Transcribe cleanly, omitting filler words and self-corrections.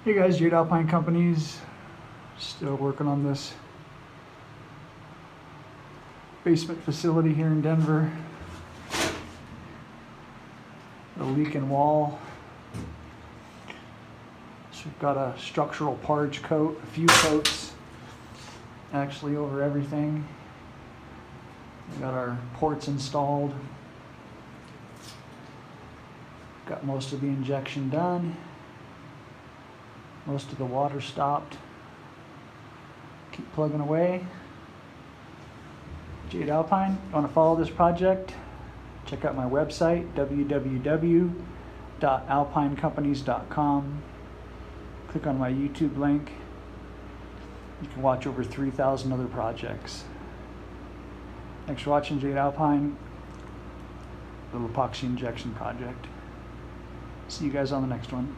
Hey guys, Jade Alpine Companies. Still working on this basement facility here in Denver. A leaking wall. So we've got a structural parge coat, a few coats actually over everything. We got our ports installed. Got most of the injection done. Most of the water stopped. Keep plugging away. Jade Alpine. Want to follow this project? Check out my website, www.alpinecompanies.com. Click on my YouTube link. You can watch over 3,000 other projects. Thanks for watching Jade Alpine, little epoxy injection project. See you guys on the next one.